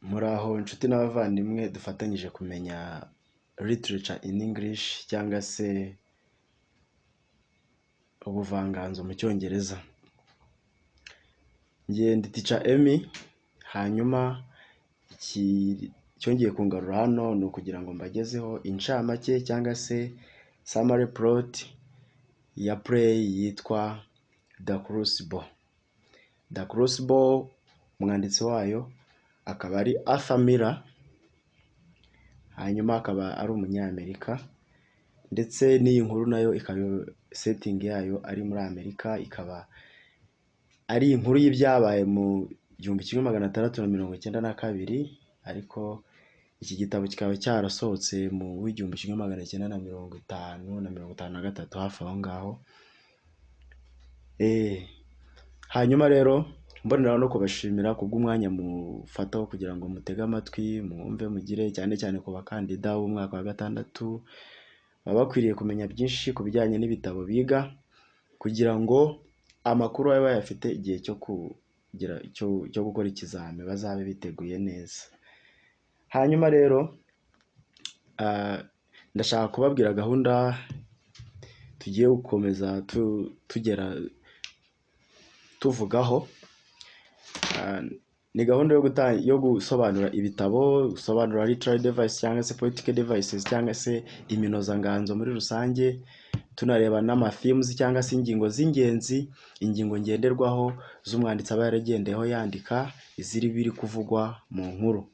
Muraho inshuti n'abavandimwe dufatanyije kumenya literature in English cyangwa se ubuvanganzo mu cyongereza. Ngiye ndi teacher Emmy, hanyuma cyongeye kungarura hano ni ukugira ngo mbagezeho incamake cyangwa se summary plot ya play yitwa The Crucible. The Crucible umwanditsi wayo akaba ari Arthur Miller, hanyuma akaba ari umunyamerika, ndetse n'iyi nkuru nayo ikaba setting yayo ari muri Amerika, ikaba ari inkuru y'ibyabaye mu 1692, ariko iki gitabo kikaba cyarasohotse mu 1950 hafi aho ngaho. Hanyuma rero mbonera no kubashimira kubw'umwanya mufataho kugira ngo mutege amatwi mwumve mugire, cyane cyane ku bakandida b'umwaka wa gatandatu baba bakwiriye kumenya byinshi ku bijyanye n'ibitabo biga, kugira ngo amakuru babe bayafite igihe cyo gukora ikizami bazabe biteguye neza. Hanyuma rero ndashaka kubabwira gahunda tugiye gukomeza tuvugaho. Ni gahunda yo gusobanura ibitabo, gusobanura literary device cyangwa se poetic devices cyangwa se iminozanganzo muri rusange, tunareba n'ama themes cyangwa se ingingo z'ingenzi, ingingo ngenderwaho z'umwanditsi aba yaragendeyeho yandika iziri biri kuvugwa mu nkuru.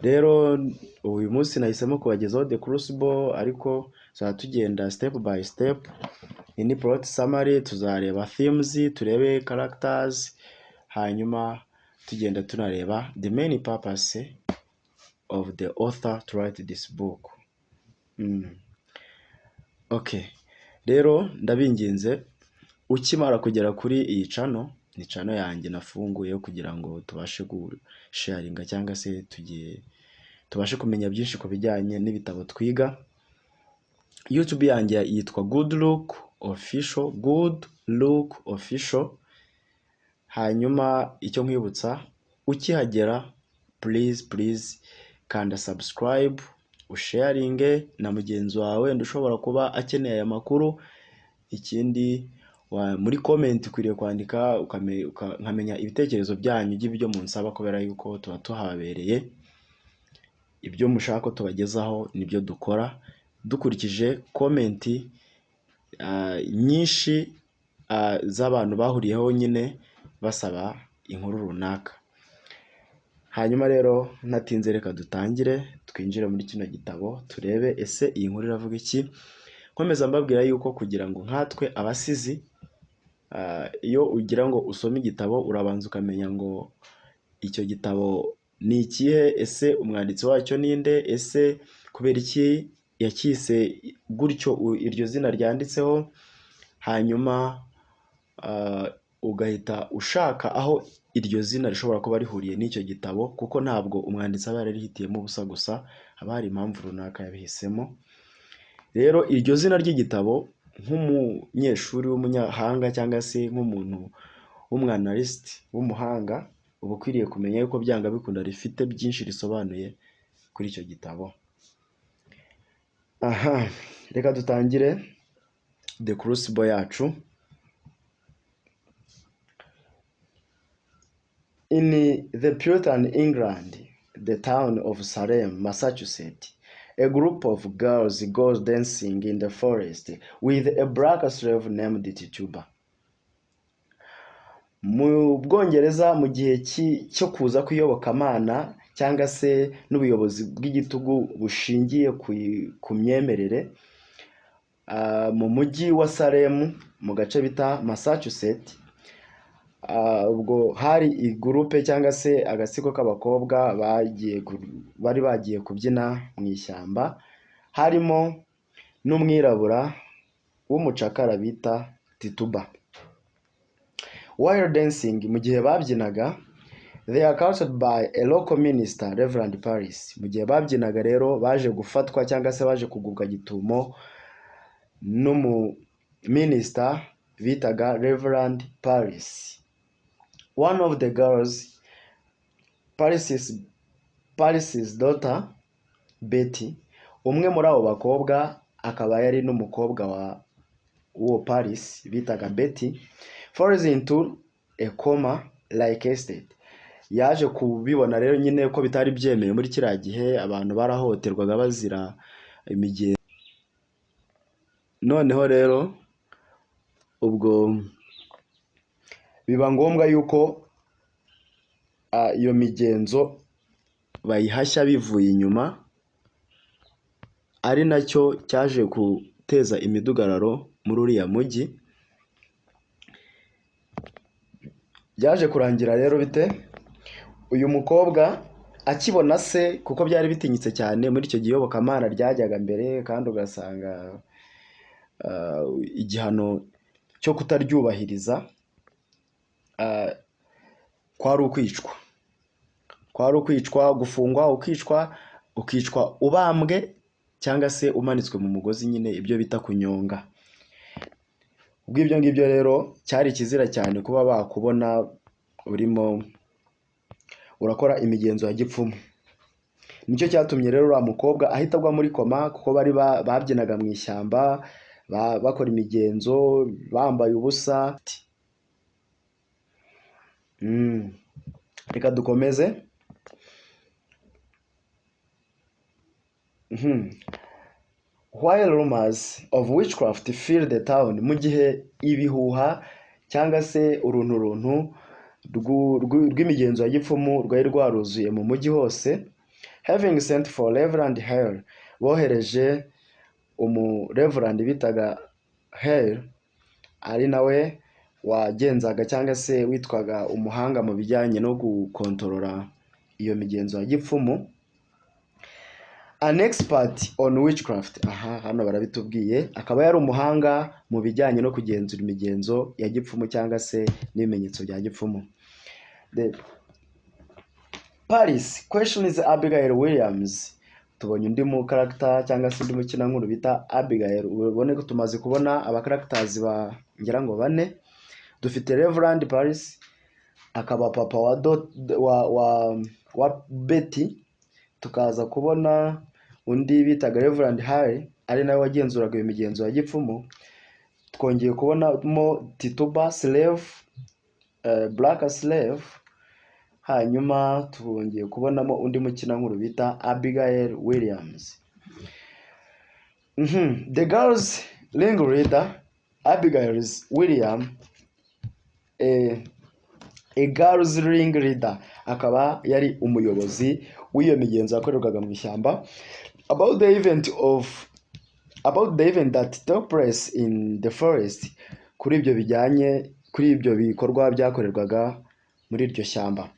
Rero uyu munsi nahisemo kubagezaho The Crucible, ariko tugenda step by step. Ini plot summary, tuzareba themes, turebe characters, hanyuma tugenda tunareba the main purpose of the author to write this book. Okay, rero ndabinginze ukimara kugera kuri iyi channel, ni channel yanjye nafunguye kugira ngo tubashe gusharinga cyangwa se tubashe kumenya byinshi ku bijyanye n'ibitabo twiga. YouTube yanjye yitwa Good Look Official. Hanyuma icyo nkwibutsa, ukihagera please kanda subscribe, usharinge na mugenzi wawe ndushobora kuba akeneye aya makuru. Ikindi muri comment ukwiriye kwandika nkamenya ibitekerezo byanyu by'ibyo munsaba, kubera yuko tuba tuhabereye. Ibyo mushaka ko tubagezaho nibyo dukora dukurikije comment nyinshi z'abantu bahuriyeho nyine basaba inkuru runaka. Hanyuma rero natinze, reka dutangire twinjire muri kino gitabo turebe ese iyi nkuru iravuga iki. Nkomeza mbabwira yuko kugira ngo nkatwe abasizi, iyo ugira ngo usome igitabo urabanza ukamenya ngo icyo gitabo ni ikihe, ese umwanditsi wacyo ninde, ese kubera iki yakise gutyo iryo zina ryanditseho. Hanyuma ugahita ushaka aho iryo zina rishobora kuba rihuriye n'icyo gitabo, kuko ntabwo umwanditsi aba yarihitiyemo ubusa gusa, haba hari impamvu runaka yabihisemo. Rero iryo zina ry'igitabo, nk'umunyeshuri w'umunyahanga cyangwa se nk'umuntu w'umwanalist w'umuhanga, uba ukwiriye kumenya yuko byanga bikunda rifite byinshi risobanuye kuri icyo gitabo. Reka dutangire The Crucible yacu. In the Puritan England, the town of Salem, Massachusetts, a group of girls goes dancing in the forest with a black slave named Tituba. Mu Bwongereza, mu gihe cyo kuza kw'iyobokamana cyangwa se n'ubuyobozi bw'igitugu bushingiye ku myemerere, mu mujyi wa Salem mu gace bita Massachusetts, ubwo hari igroupe cyangwa se agatsiko k'abakobwa bari bagiye kubyina mu ishyamba, harimo n'umwirabura w'umucakara bita Tituba. While dancing, mu gihe babyinaga, they are captured by a local minister, Reverend Paris. Mu gihe babyinaga rero baje gufatwa cyangwa se baje kugubwa gitumo n'umuminister bitaga Reverend Paris. One of the girls, Paris's Paris's daughter Betty, umwe muri abo bakobwa akaba yari n'umukobwa wa uwo Paris bitaga Betty, falls into a coma like estate. Yaje kubibona rero nyine ko bitari byemeye muri kiriya gihe, abantu barahohoterwaga bazira imigenzo. Noneho rero ubwo biba ngombwa yuko iyo migenzo bayihashya bivuye inyuma, ari nacyo cyaje guteza imidugararo muri uriya mujyi. Byaje kurangira rero bite? Uyu mukobwa akibona se, kuko byari bitinyitse cyane muri icyo giyobokamana ryajyaga mbere, kandi ugasanga igihano cyo kutaryubahiriza kwari ukwicwa, gufungwa, ukicwa ubambwe cyangwa se umanitswe mu mugozi, nyine ibyo bita kunyonga. Ubwo ibyo ngibyo rero cyari kizira cyane kuba bakubona urimo urakora imigenzo ya gipfumu. Nicyo cyatumye rero uriya mukobwa ahita agwa muri koma, kuko bari babyinaga mu ishyamba bakora imigenzo bambaye ubusa. Reka dukomeze. While rumors of witchcraft fill the town, mu gihe ibihuha cyangwa se urunturuntu rw'imigenzo ya gipfumu rwari rwaruzuye mu mujyi hose, having sent for Reverend Hale, bohereje Reverend bitaga Hale, ari nawe wagenzaga cyangwa se witwaga umuhanga mu bijyanye no gukontorora iyo migenzo ya gipfumu, an expert on witchcraft. Hano barabitubwiye, akaba yari umuhanga mu bijyanye no kugenzura imigenzo ya gipfumu cyangwa se n'ibimenyetso bya gipfumu. Paris questions Abigail Williams. Tubonye undi mu character cyangwa se undi mukina nkuru bita Abigail. Ubone ko tumaze kubona aba characters ngira ngo 4. Dufite Reverend Paris, akaba papa wa Betty, tukaza kubona undi bitaga Reverend Hale, ari nawe wagenzuraga imigenzo ya gipfumu. Twongeye kubonamo Tituba slave, Black slave. Hanyuma twongeye kubonamo undi mukina nkuru bita Abigail Williams. The girls ringleader Abigail Williams, a girls ringleader, akaba yari umuyobozi w'iyo migenzo yakorerwaga mu ishyamba. About the event that took place in the forest, kuri ibyo bikorwa byakorerwaga muri iryo shyamba.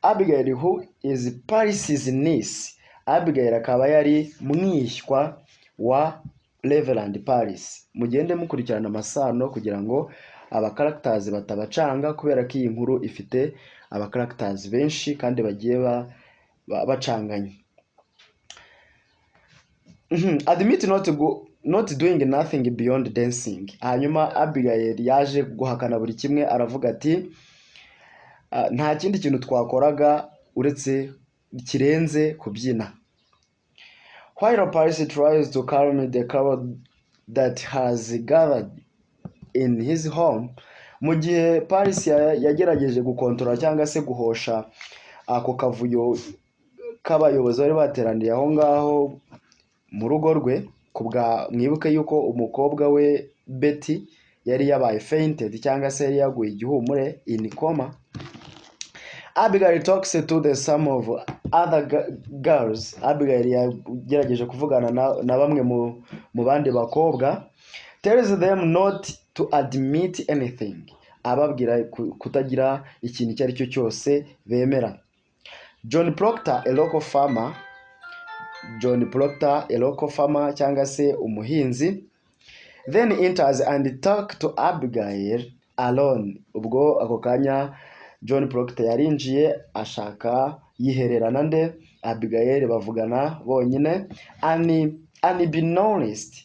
Abigail who is Paris's niece, Abigail akaba yari mwishywa wa Reverend Paris. Mugende mukurikirana amasano kugira ngo aba characters batabacanga, kubera ko iyi nkuru ifite aba characters benshi kandi bagiye bacanganye. Admit not doing nothing beyond dancing. Hanyuma Abigail yaje guhakana buri kimwe, aravuga ati nta kindi kintu twakoraga uretse kirenze kubyina. While Paris tries to calm the crowd that has gathered in his home, mu gihe Paris yagerageje gukontorora cyangwa se guhosha ako kavuyo k'abayobozi bari bateraniye aho ngaho mu rugo rwe, mwibuke yuko umukobwa we Betty yari yabaye fainted cyangwa se yari yaguye igihumure in coma. Abigail talks to some of other girls. Abigail yagerageje kuvugana na bamwe mu bandi bakobwa, tells them not to admit anything, ababwira kutagira ikintu icyo ari cyo cyose bemera. John Proctor, a local farmer cyangwa se umuhinzi, then enters and talk to Abigail alone. Ubwo ako kanya John Proctor yarinjiye ashaka yihererana nde Abigail, bavugana bonyine, unbeknownst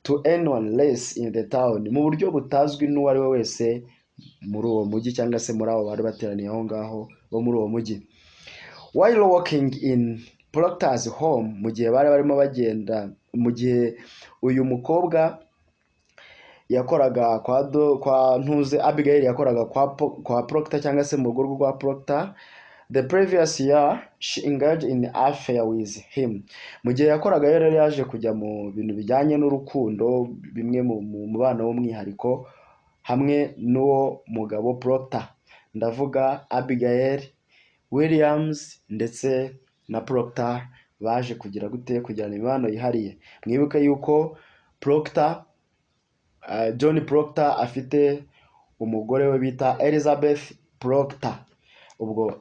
to anyone less in the town, mu buryo butazwi n'uwari we wese muri uwo mujyi cyangwa se muri abo bari bateraniye aho ngaho bo muri uwo mujyi. While walking in Proctor's home, mu gihe bari barimo bagenda, mu gihe uyu mukobwa yakoraga kwa ntuze Abigail yakoraga kwa Proctor cyangwa se mu rugo rwa Proctor, the previous year she engaged in affair with him. Mu gihe yakoraga rero yaje kujya mu bintu bijyanye n'urukundo, bimwe mu mubano w'umwihariko hamwe n'uwo mugabo Proctor, ndavuga Abigail Williams ndetse na Proctor baje kugira gute kujyana imibano yihariye. Mwibuke yuko Proctor John Proctor afite umugore we bita Elizabeth Proctor. Ubwo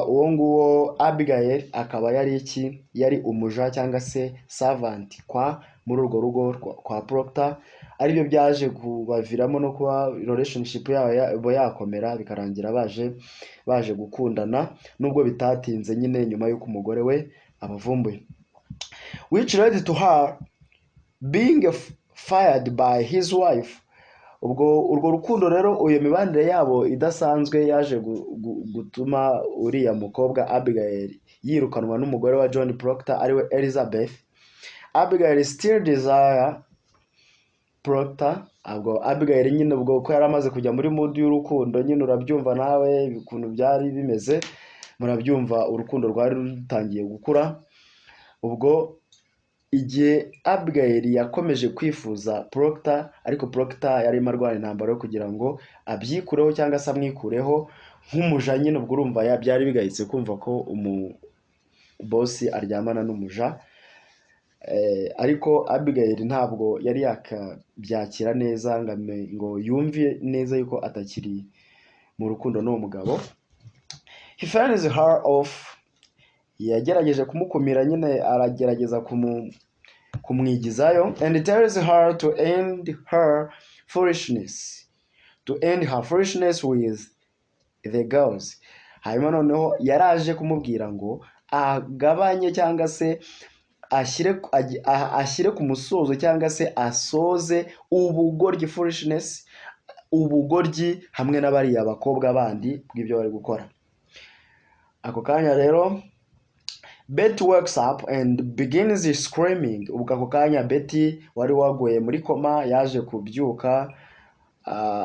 uwo nguwo Abigail akaba yari umuja cyangwa se servant muri urwo rugo kwa Proctor, aribyo byaje kubaviramo no kuba relationship yabo yakomera bikarangira baje gukundana, nubwo bitatinze nyine nyuma y'uko umugore we abavumbuye, which led to her being fired by his wife. Ubwo urwo rukundo rero, uyu mibanire yabo idasanzwe yaje gutuma uriya mukobwa Abigail yirukanwa n'umugore wa John Proctor ariwe Elizabeth. Abigail still desire Proctor. Ubwo Abigail nyine ubwo ko yari amaze kujya muri mood y'urukundo, nyine urabyumva nawe ukuntu byari bimeze, murabyumva urukundo rwari rutangiye gukura. Ubwo igihe Abigail yakomeje kwifuza Proctor, ariko Proctor yari arwana intambara yo kugira ngo abyikureho cyangwa se amwikureho nk'umuja. Nyine ubwo urumva byari bigayitse kumva ko boss aryamana n'umuja, ariko Abigail ntabwo yari yakabyakira neza ngo yumve neza yuko atakiri mu rukundo n'uwo mugabo. He fends her off. Yagerageje kumukumira, nyine aragerageza kumwigizayo, and tells her to end her foolishness with the girls. Hanyuma noneho yaraje kumubwira ngo agabanye cyangwa se ashyire ku musozo cyangwa se asoze ubugoryi, foolishness, ubugoryi hamwe n'abariya bakobwa bandi bw'ibyo bari gukora. Ako kanya rero Betty wakes up and begins screaming. Ubwo ako kanya Betty wari waguye muri koma yaje kubyuka,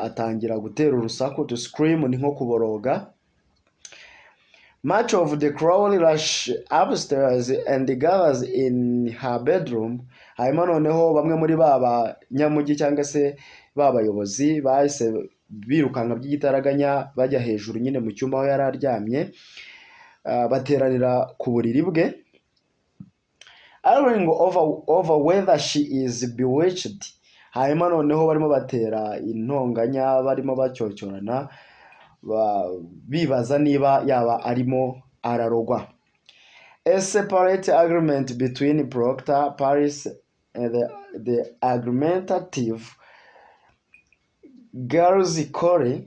atangira gutera urusaku, to scream ni nko kuboroga. Much of the crowd rush upstairs and gathers in her bedroom. Hanyuma noneho bamwe muri baba nyamujyi cyangwa se babayobozi bahise birukanka by'igitaraganya bajya hejuru nyine mu cyumba aho yari aryamye, bateranira ku buriri bwe, arguing over whether she is bewitched. Hanyuma noneho barimo batera intonganya, barimo bacyocyorana, bibaza niba yaba arimo ararogwa. A separate agreement between Proctor, Paris, and the argumentative girls Corey.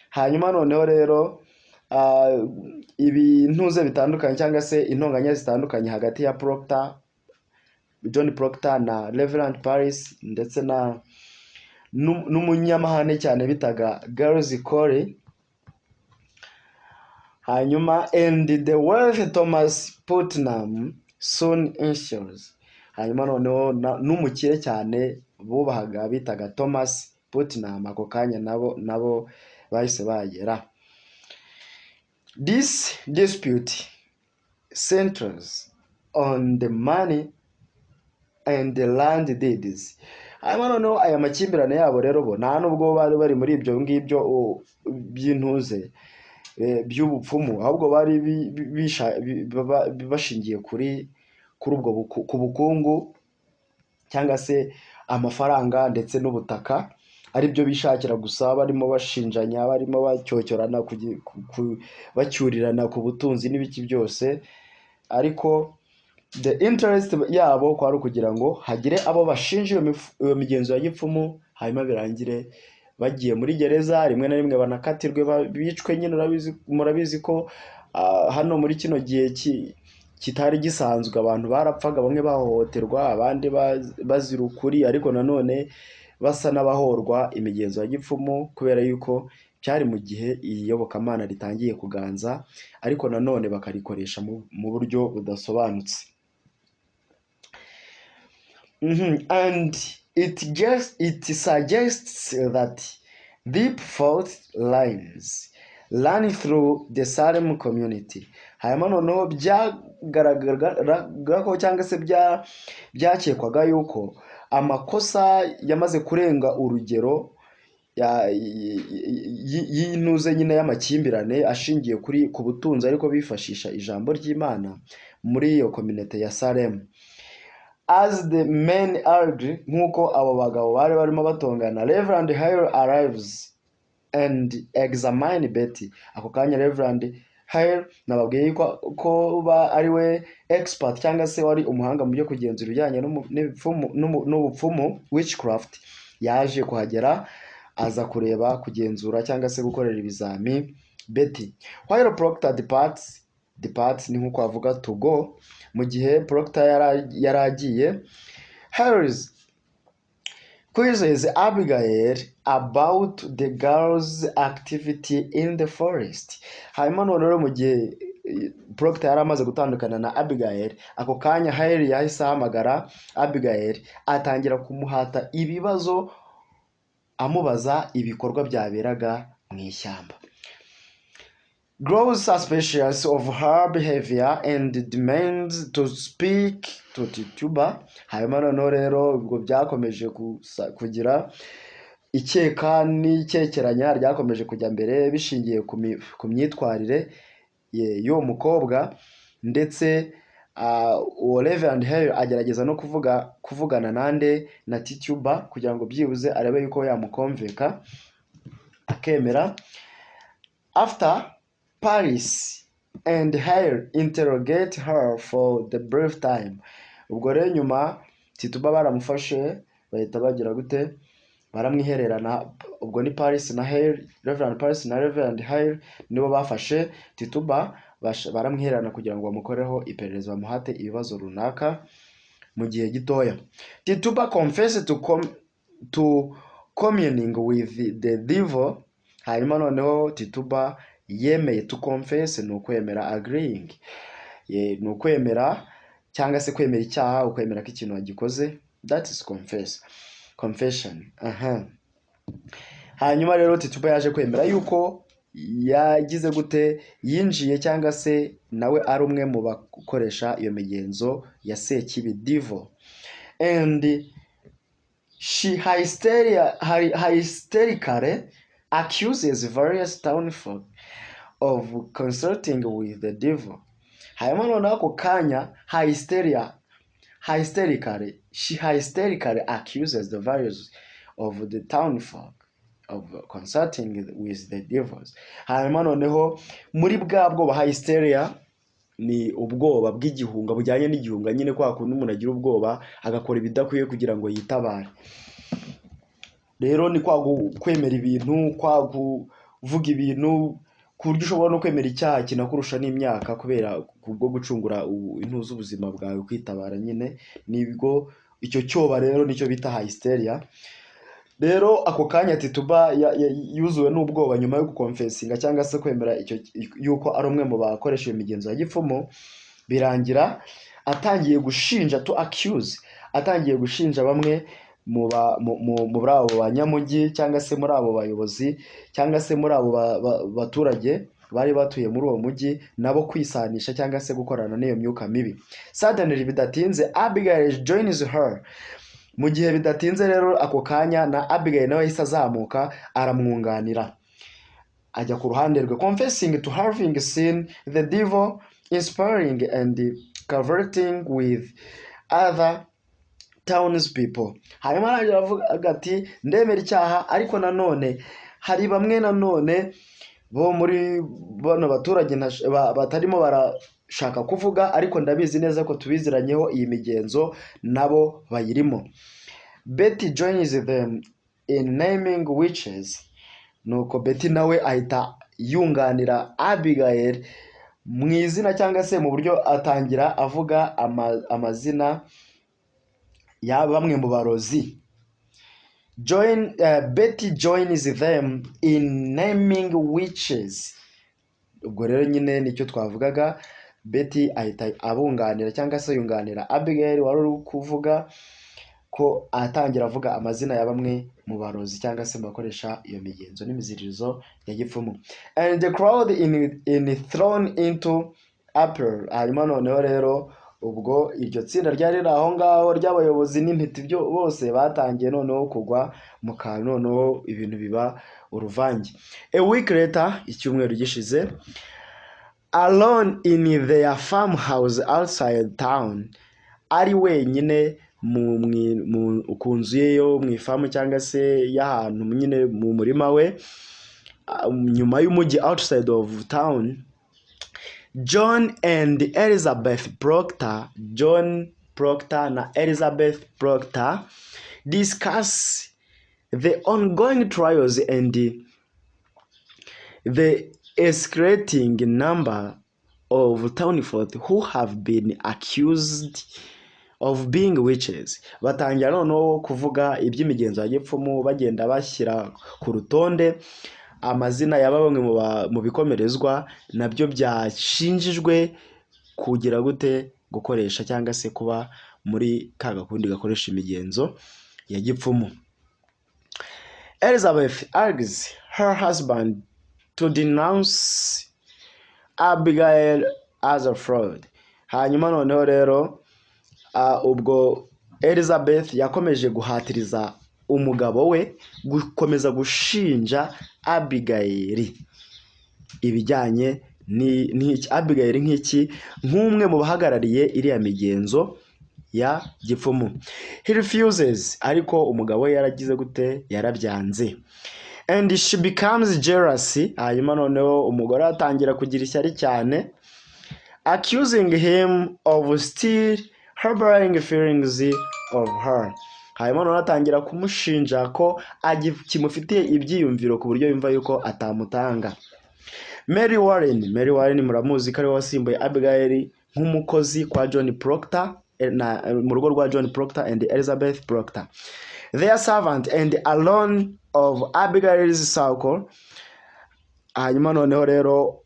Hanyuma noneho rero ibintuze bitandukanye cyangwa se intonganya zitandukanye hagati ya John Proctor na Reverend Paris ndetse n'umunyamahane cyane bitaga Girls Corey. Hanyuma and the wealthy Thomas Putnam soon ensues. Hanyuma noneho n'umukire cyane bubahaga bitaga Thomas Putnam, ako kanya nabo bahise bagera. This dispute centers on the money and the land deeds. Hanyuma noneho aya makimbirane yabo rero bo nta nubwo bari muri ibyo ngibyo by'intuze by'ubupfumu, ahubwo bari bashingiye kuri ubwo ku bukungu cyangwa se amafaranga ndetse n'ubutaka, ari byo bishakira gusa, barimo bashinjanya, barimo bacyocyorana, bacyurirana ku butunzi n'ibiki byose, ariko the interest yabo kwari ukugira ngo hagire abo bashinja iyo migenzo ya gipfumu, hanyuma birangire bagiye muri gereza, rimwe na rimwe banakatirwe bicwe. Nyine murabizi ko hano muri kino gihe kitari gisanzwe abantu barapfaga, bamwe bahohoterwa abandi bazira ukuri, ariko nanone basa n'abahorwa imigenzo ya gipfumu kubera yuko byari mu gihe iyobokamana ritangiye kuganza, ariko nanone bakarikoresha mu buryo budasobanutse. And it suggests that deep fault lines run through the Salem community. Hanyuma noneho byagaragaraga ko cyangwa se byakekwaga yuko amakosa yamaze kurenga urugero y'intuze nyine y'amakimbirane ashingiye ku butunzi, ariko bifashisha ijambo ry'Imana muri iyo community ya Salem. As the men argued, nk'uko abo bagabo bari barimo batongana, Reverend Hale arrives and examine Betty. Ako kanya Reverend Hale nababwiye ko ari we expert cyangwa se wari umuhanga mu byo kugenzura ibijyanye n'ubupfumu witchcraft, yaje kuhagera aza kureba, kugenzura cyangwa se gukorera ibizami Betty. While Proctor departs ni nk'uko avuga to go, mu gihe Proctor yaragiye, Harris quizzes Abigail about the girl's activity in the forest. Hanyuma none mu gihe Proctor yari amaze gutandukana na Abigail, ako kanya Harry yahise ahamagara Abigail atangira kumuhata ibibazo amubaza ibikorwa byaberaga mu ishyamba. Grows suspicious of her behavior and demands to speak to Tituba. Hanyuma noneho rero ubwo byakomeje kugira ikeka n'icyekeranya ryakomeje kujya mbere bishingiye ku myitwarire y'uwo mukobwa, ndetse Reverend Hale agerageza no kuvugana na Tituba kugira ngo byibuze arebe yuko yamukomveka akemera. After Paris and Hale interrogate her for the brief time. Ubwo rero nyuma Tituba baramufashe bahita bagira gute, baramwihererana. Ubwo ni Paris na Hale, Reverend Paris na Reverend Hale nibo bafashe Tituba, baramwihererana kugira ngo bamukoreho iperereza, bamuhate ibibazo runaka mu gihe gitoya. Tituba confessed to communing with the devil. Hanyuma noneho Tituba yemeye. To confess ni ukwemera, agreeing ni ukwemera cyangwa se kwemera icyaha, ukwemera ko ikintu wagikoze, that is confession. Hanyuma rero Tituba yaje kwemera yuko yagize gute, yinjiye cyangwa se nawe ari umwe mu bakoresha iyo migenzo ya Sekibi, devil. And she hysterically accuses various townfolk of consulting with the devil. Hanyuma noneho ako kanya she hysterically accuses the various of the townfolk of consulting with the devils. Hanyuma noneho muri bwa bwoba, hysteria ni ubwoba bw'igihunga, bujyanye n'igihunga nyine, kwa kundi umuntu agira ubwoba agakora ibidakwiye kugira ngo yitabare. Rero ni kwa kwemera ibintu, kwa kuvuga ibintu ku buryo ushobora no kwemera icyaha kinakurusha n'imyaka kubera kubwo gucungura intu z'ubuzima bwawe, kwitabara nyine. Nibwo icyo cyoba rero nicyo bita hysteria. Rero ako kanya Tituba yuzuwe n'ubwoba nyuma yo gukonfesinga cyangwa se kwemera icyo yuko ari umwe mu bakoresha imigenzo ya gipfumu, birangira atangiye gushinja, to accuse, atangiye gushinja bamwe muri abo banyamujyi cyangwa se muri abo bayobozi cyangwa se muri abo baturage bari batuye muri uwo mujyi nabo kwisanisha cyangwa se gukorana n'iyo myuka mibi. Suddenly bidatinze Abigail joins her. Mu gihe bidatinze rero ako kanya na Abigail nawe yahise azamuka aramwunganira, ajya ku ruhande rwe, confessing to having seen the devil, inspiring and converting with other townspeople. Hanyuma aragira avuga ati ndemera icyaha, ariko nanone hari bamwe nanone bo muri bano baturage batarimo barashaka kuvuga, ariko ndabizi neza ko tubiziranyeho iyi migenzo nabo bayirimo. Betty joins them in naming witches. Nuko Betty nawe ahita yunganira Abigail mu izina cyangwa se mu buryo atangira avuga amazina ya bamwe mu barozi. Betty joins them in naming witches. Ubwo rero nyine nicyo twavugaga, Betty ahita abunganira cyangwa se yunganira Abigail wari uri kuvuga ko atangira avuga amazina ya bamwe mu barozi cyangwa se bakoresha iyo migenzo n'imiziririzo ya gipfumu. And the crowd in thrown into uproar. Hanyuma noneho rero ubwo iryo tsinda ryari riri aho ngaho ry'abayobozi n'intiti byo bose batangiye noneho kugwa mu kantu, noneho ibintu biba uruvange. A week later, icyumweru gishize, alone in their farmhouse outside town, ari wenyine ku nzu ye yo mu ifamu cyangwa se y'ahantu nyine mu murima we nyuma y'umujyi, outside of town, John and Elizabeth Proctor, John Proctor na Elizabeth Proctor discuss the ongoing trials and the escalating number of Townfolk who have been accused of being witches. Batangira noneho kuvuga iby'imigenzo ya gipfumu, bagenda bashyira ku rutonde amazina ya bamwe mu bikomerezwa nabyo byashinjijwe kugira gute gukoresha cyangwa se kuba muri ka gakundi gakoresha imigenzo ya gipfumu. Elizabeth urges her husband to denounce Abigail as a fraud. Hanyuma noneho rero ubwo Elizabeth yakomeje guhatiriza umugabo we gukomeza gushinja Abigail ibijyanye n'iki. Abigail nk'iki, nk'umwe mu bahagarariye iriya migenzo ya gipfumu. He refuses, ariko umugabo we yaragize gute, yarabyanze. And she becomes jealous. Hanyuma noneho umugore atangira kugira ishyari cyane, accusing him of still harboring feelings of her. Hanyuma noneho atangira kumushinja ko kimufitiye ibyiyumviro ku buryo yumva yuko atamutanga. Mary Warren muramuzi ko ari wasimbuye Abigail nk'umukozi kwa John Proctor mu rugo rwa John Proctor and Elizabeth Proctor. Their servant and alone of Abigail's circle. Hanyuma noneho rero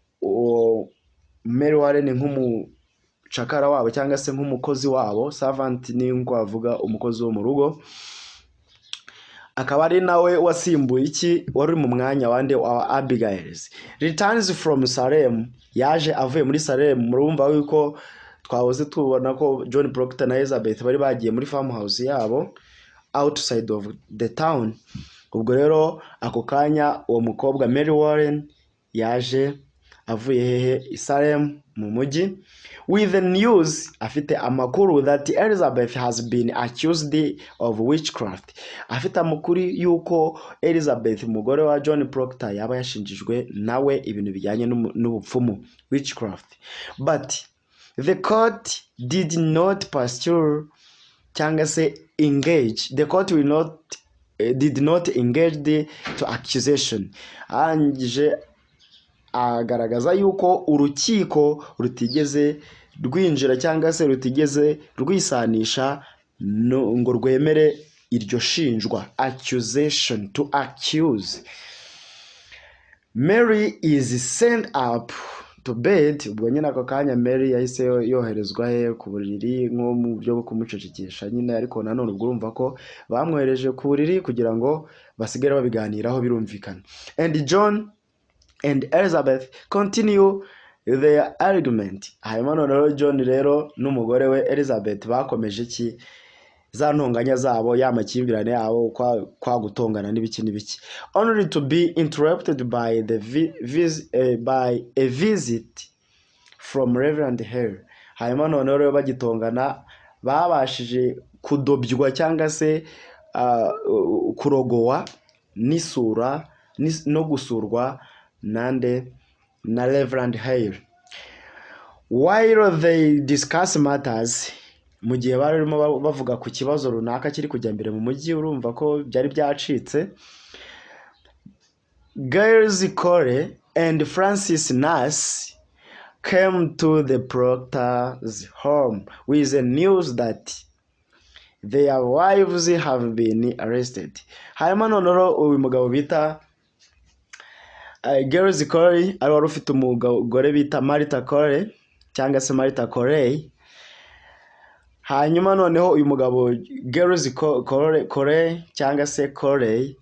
Mary Warren nk'umucakara wabo cyangwa se nk'umukozi wabo, servant ni ngo avuga umukozi wo mu rugo, akaba ari nawe wasimbuye iki, wari mu mwanya wande wa Abigail. Returns from Salem, yaje avuye muri Salem. Murumva yuko twahoze tubona ko John Proctor na Elizabeth bari bagiye muri farmhouse yabo outside of the town. Ubwo rero ako kanya uwo mukobwa Mary Warren yaje avuye hehe, i Salem mu mujyi, with the news, afite amakuru that Elizabeth has been accused of witchcraft. Afite amakuru yuko Elizabeth umugore wa John Proctor yaba yashinjijwe nawe ibintu bijyanye n'ubupfumu, witchcraft. But the court did not pursue cyangwa se engage. The court did not engage to accusation. Angije agaragaza yuko urukiko rutigeze rwinjira cyangwa se rutigeze rwisanisha ngo rwemere iryo shinjwa, accusation, to accuse. Mary is sent up to bed. Ubwo nyine ako kanya Mary yahise yoherezwa he ku buriri nko mu byo bwo kumucecekesha nyine, ariko nanone ubwo urumva ko bamwohereje ku buriri kugira ngo basigare babiganiraho birumvikana. And John and Elizabeth continue their argument. Hanyuma noneho John rero n'umugore we Elizabeth bakomeje ki za ntonganya zabo, y'amakimbirane yabo, kwa gutongana n'ibiki, only to be interrupted by by a visit from Reverend Hale. Hanyuma noneho rero bagitongana babashije kudobywa cyangwa se kurogowa n'isura no gusurwa na Reverend Hale. While they discuss matters, mu gihe barimo bavuga ku kibazo runaka kiri kujya mbere mu mujyi, urumva ko byari byacitse, Giles Corey and Francis Nurse came to the Proctor's home with the news that their wives have been arrested. Hanyuma noneho uyu mugabo bita Girls Corey ari wari ufite umugore bita Martha Corey cyangwa se Martha Corey. Hanyuma noneho uyu mugabo Girls Corey cyangwa se Corey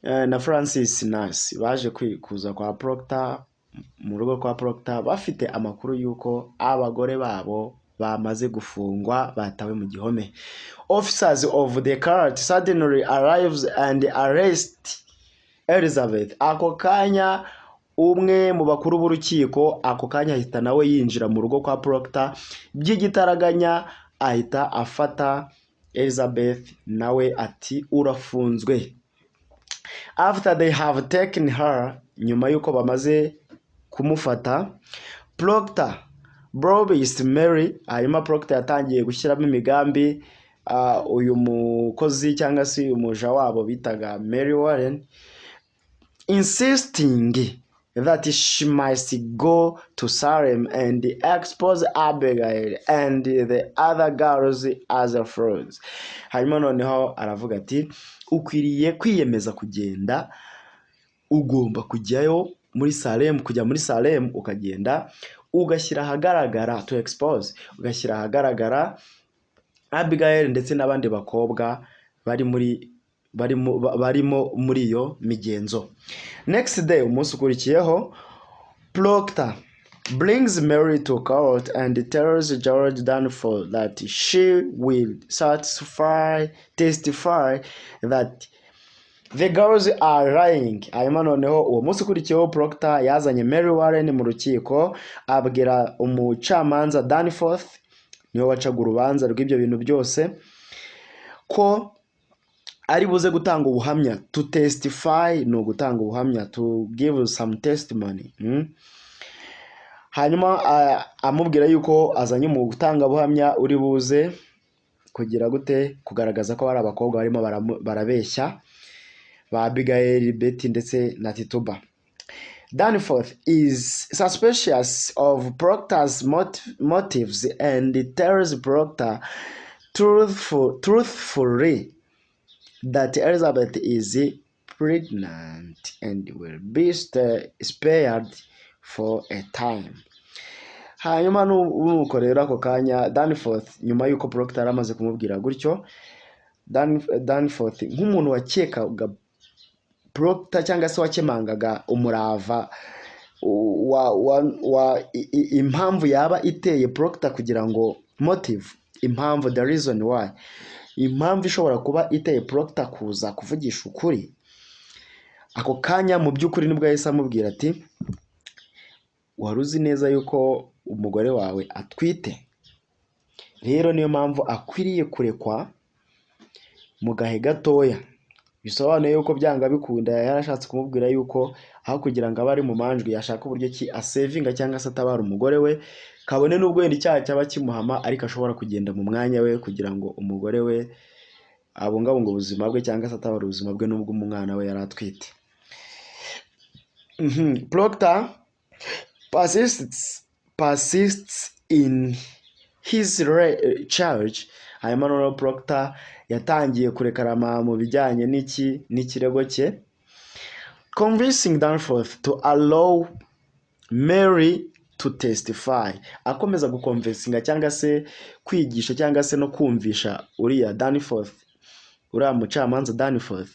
na Francis Nurse baje kuza kwa Proctor mu rugo kwa Proctor bafite amakuru yuko abagore babo bamaze gufungwa batawe mu gihome. Officers of the court suddenly arrives and arrest Elizabeth. Ako kanya umwe mu bakuru b'urukiko ako kanya ahita nawe yinjira mu rugo kwa Proctor by'igitaraganya ahita afata Elizabeth nawe ati urafunzwe. After they have taken her, nyuma yuko bamaze kumufata, Proctor Brobist Mary, hanyuma Proctor yatangiye gushyiramo imigambi uyu mukozi cyangwa se umuja wabo bitaga Mary Warren, insisting that she must go to Salem and expose Abigail and the other girls as frauds. Hanyuma noneho aravuga ati ukwiriye kwiyemeza kugenda, ugomba kujyayo muri Salem, kujya muri Salem ukagenda ugashyira ahagaragara to expose, ugashyira ahagaragara Abigail ndetse n'abandi bakobwa barimo muri iyo migenzo. Next day, umunsi ukurikiyeho, Proctor brings Mary to court and tells George Danforth that she will testify that the girls are lying. Hanyuma noneho uwo munsi ukurikiyeho Proctor yazanye Mary Warren mu rukiko abwira umucamanza Danforth niwe wacaga urubanza rw'ibyo bintu byose ko ari buze gutanga ubuhamya. To testify no gutanga ubuhamya, to give some testimony. Hanyuma amubwira yuko azanye mu gutanga ubuhamya uri buze kugira gute kugaragaza ko ari abakobwa barimo barabeshya ba Abigail, Betty ndetse na Tituba. Danforth is suspicious of Proctor's motives and tells Proctor truthfully that Elizabeth is pregnant and will be spared for a time. Hanyuma nuko rero ako kanya Danforth nyuma yuko Proctor amaze kumubwira gutyo, Danforth nk'umuntu wakekaga Proctor cyangwa se wakemangaga umurava impamvu yaba iteye Proctor kugira ngo motive, impamvu, the reason why, impamvu ishobora kuba iteye Proctor kuza kuvugisha ukuri, ako kanya mu by'ukuri nibwo yahise amubwira ati wari uzi neza yuko umugore wawe atwite, rero niyo mpamvu akwiriye kurekwa mu gahe gatoya. Bisobanuye yuko byanga bikunda yarashatse kumubwira yuko aho kugira ngo abari mu manjwe yashaka uburyo ki asevinga cyangwa se atabara umugore we, kabone n'ubwo yenda icyaha cyaba kimuhama ariko ashobora kugenda mu mwanya we kugira ngo umugore we abungabunga ubuzima bwe cyangwa se atabara ubuzima bwe n'ubwo umwana we yaratwite. Proctor persists in his charge. Hanyuma noneho Proctor yatangiye kurekarama mu bijyanye n'ikirego cye, convincing Danforth to allow Mary to testify. Akomeza gukonvinsinga cyangwa se kwigisha cyangwa se no kumvisha uriya Danforth, uriya mucamanza Danforth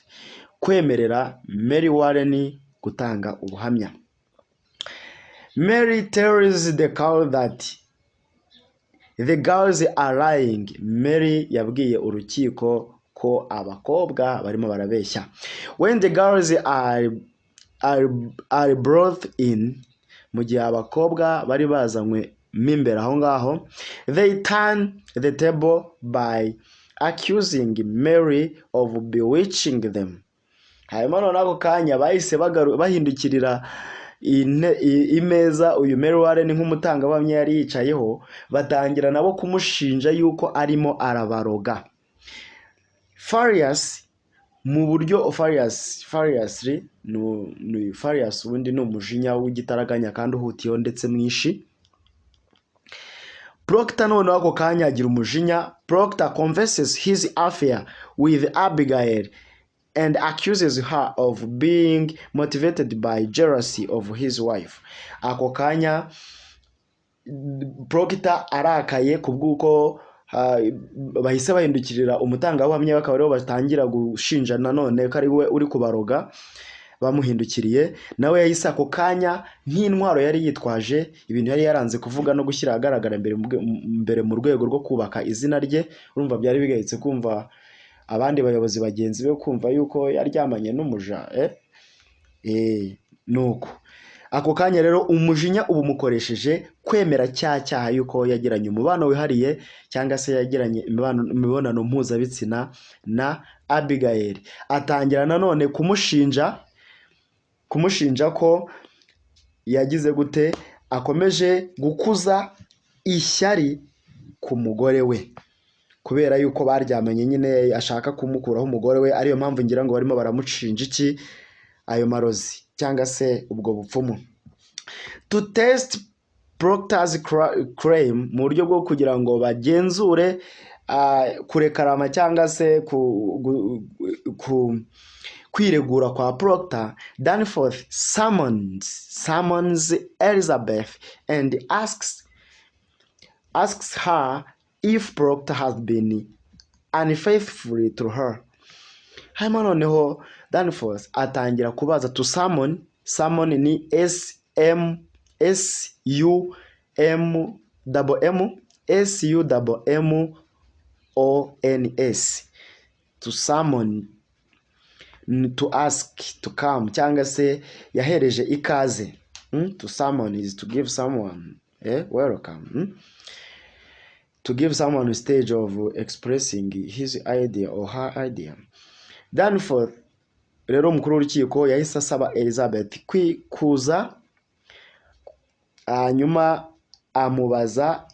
kwemerera Mary Warren gutanga ubuhamya. Mary tells the court that the girls are lying. Mary yabwiye urukiko ko abakobwa barimo barabeshya. When the girls are brought in, mu gihe abakobwa bari bazanywe mimbere aho ngaho, they turn the table by accusing Mary of bewitching them. Hanyuma noneho ako kanya bahise bahindukirira imeza uyu Mary Warren nk'umutangabuhamya yari yicayeho, batangira nabo kumushinja yuko arimo arabaroga. Farious mu buryo Fariously ni Farious ubundi ni umujinya w'igitaraganya kandi uhutiyeho ndetse mwinshi. Proctor noneho ako kanya agira umujinya. Proctor confesses his affair with Abigail and accuses her of being motivated by jealousy of his wife. Ako kanya Proctor arakaye kubw'uko bahise bahindukirira umutangabuhamya bakaba aribo batangira gushinja nanone ko ari we uri kubaroga. Bamuhindukiriye nawe yahise ako kanya nk'intwaro yari yitwaje ibintu yari yaranze kuvuga no gushyira ahagaragara mbere mu rwego rwo kubaka izina rye. Urumva byari bigayitse kumva abandi bayobozi bagenzi be kumva yuko yaryamanye n'umuja. Nuko ako kanya rero umujinya ubu mukoresheje kwemera cyaha yuko yagiranye umubano wihariye cyangwa se yagiranye imibonano mpuzabitsina na Abigail. Atangira nanone kumushinja ko yagize gute, akomeje gukuza ishyari ku mugore we kubera yuko baryamanye, nyine ashaka kumukuraho umugore we. Ariyo mpamvu ngira ngo barimo baramushinja iki, ayo marozi cyangwa se ubwo bupfumu. To test Proctor's claim, mu buryo bwo kugira ngo bagenzure kurekarama cyangwa se kwiregura kwa Proctor, Danforth summons Elizabeth and asks her if Proctor has been unfaithful to her. Hanyuma noneho Danforth atangira kubaza. To summon ni SUMMONS. To summon, to ask, to come cyangwa se yahereje ikaze. To summon is to give someone welcome. To give someone a stage of expressing his idea or her idea. Danforth rero umukuru w'urukiko yahise asaba Elizabeth kuza, hanyuma amubaza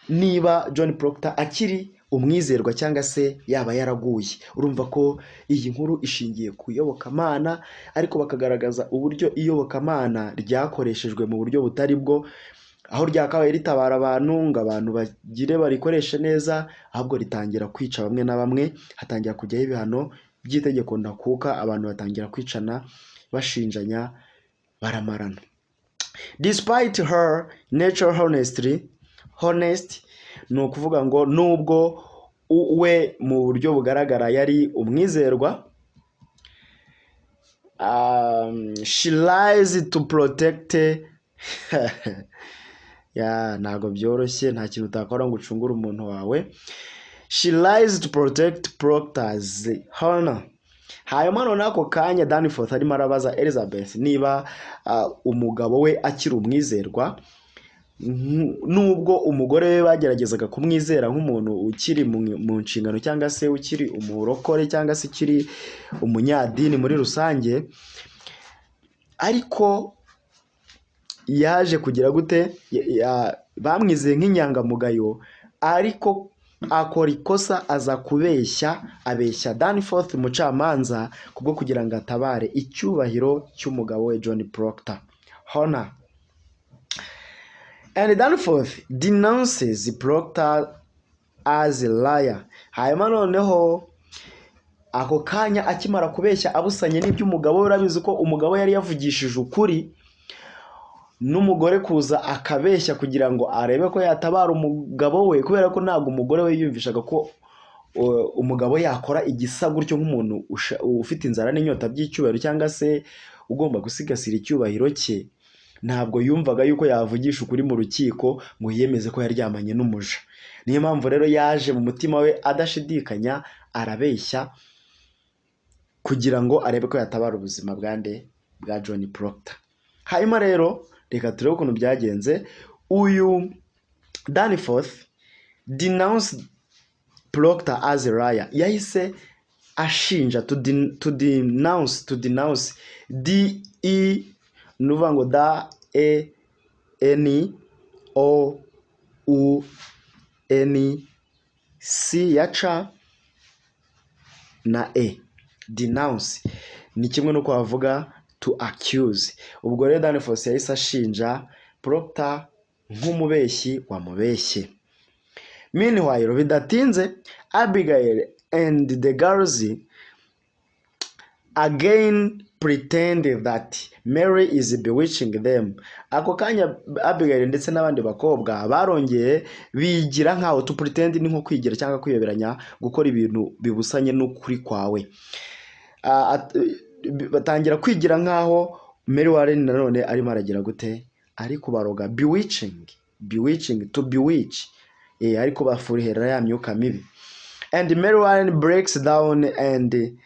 niba John Proctor akiri umwizerwa cyangwa se yaba yaraguye. Urumva ko iyi nkuru ishingiye ku iyobokamana, ariko bakagaragaza uburyo iyobokamana ryakoreshejwe mu buryo butari bwo, aho ryakabaye ritabara abantu ngo abantu bagire barikoreshe neza, ahubwo ritangira kwica bamwe na bamwe. Hatangira kujyaho ibihano by'itegeko ndakuka, abantu batangira kwicana bashinjanya baramarana. Despite her nature honest, ni ukuvuga ngo nubwo we mu buryo bugaragara yari umwizerwa, she lies to protect ntago byoroshye, nta kintu utakora ngo ucungure umuntu wawe. She lies to protect Proctor's honor. Hanyuma none ako kanya Danforth arimo arabaza Elizabeth niba umugabo we akiri umwizerwa, nubwo umugore we bageragezaga kumwizera nk'umuntu ukiri mu nshingano cyangwa se ukiri umurokore cyangwa se ukiri umunyadini muri rusange, ariko yaje kugira gute, bamwizeye nk'inyangamugayo, ariko akora ikosa aza abeshya Danforth umucamanza kubwo kugira ngo atabare icyubahiro cy'umugabo we John Proctor, honor. And Danforth denounces Proctor as a liar. Hanyuma noneho ako kanya akimara kubeshya abusanye n'iby'umugabo we, urabizi ko umugabo yari yavugishije ukuri, n'umugore kuza akabeshya kugira ngo arebe ko yatabara umugabo we, kubera ko ntabwo umugore we yumvishaga ko umugabo yakora igisa gutyo nk'umuntu ufite inzara n'inyota by'icyubahiro cyangwa se ugomba gusigasira icyubahiro cye. Ntabwo yumvaga yuko yavugisha ukuri mu rukiko ngo yemeze ko yaryamanye n'umuja. Niyo mpamvu rero yaje mu mutima we adashidikanya arabeshya kugira ngo arebe ko yatabara ubuzima bwa John Proctor. Hanyuma rero reka turebe ukuntu byagenze. Uyu Danforth denounced Proctor as a liar. Yahise ashinja to denounce D-E nuvuga ngo D-E-N-O-U-N-C ya ca na E. Denounce ni kimwe no kuvuga to accuse. Ubwo rero Danforth yahise ashinja Proctor nk'umubeshyi wamubeshye. Meanwhile, bidatinze, Abigail and the girls again pretend that Mary is bewitching them. Ako kanya Abigail ndetse n'abandi bakobwa barongeye bigira nkaho to pretend ni nko kwigira cyangwa kwiyoberanya gukora ibintu bibusanye n'ukuri kwawe. Batangira kwigira nkaho Mary Warren nanone arimo aragira gute ariko baroga bewitching to bewitch ariko bafurihera ya myuka mibi. And Mary Warren breaks down and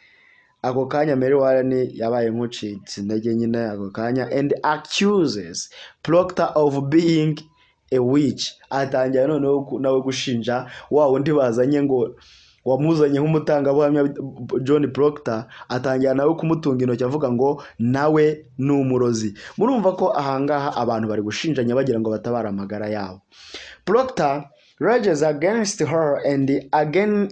ako kanya Mary Warren yabaye nk'ucitse intege nyine ako kanya and accuses Proctor of being a witch. Atangira noneho nawe gushinja wa wundi bazanye ngo wamuzanye nk'umutangabuhamya John Proctor, atangira nawe kumutunga intoki avuga ngo nawe ni umurozi. Murumva ko ahangaha abantu bari gushinjanya bagira ngo batabara amagara yabo. Proctor rages against her and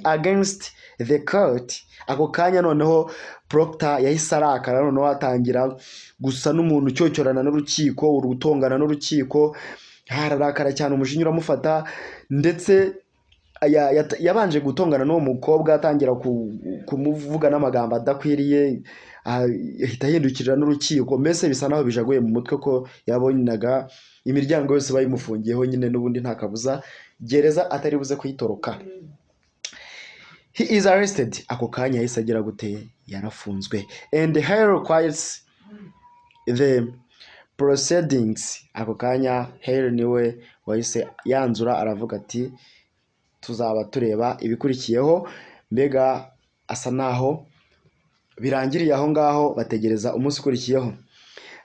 against the court. Ako kanya noneho Proctor yahise arakara noneho atangira gusa n'umuntu cyocyorana n'urukiko, urutongana n'urukiko, hararakara cyane umujinya uramufata ndetse yabanje gutongana n'uwo mukobwa atangira kumuvuga n'amagambo adakwiriye, ahita yindukirira n'urukiko. Mbese bisa naho bijaguye mu mutwe ko yabonaga imiryango yose bayimufungiyeho nyine n'ubundi nta kabuza gereza atari buze kuyitoroka. He is arrested. Ako kanya yahise agira gute yarafunzwe. And Hale requires the proceedings. Ako kanya Hale niwe wahise yanzura aravuga ati tuzaba tureba ibikurikiyeho. Mbega asa naho birangiriye aho ngaho bategereza umunsi ukurikiyeho.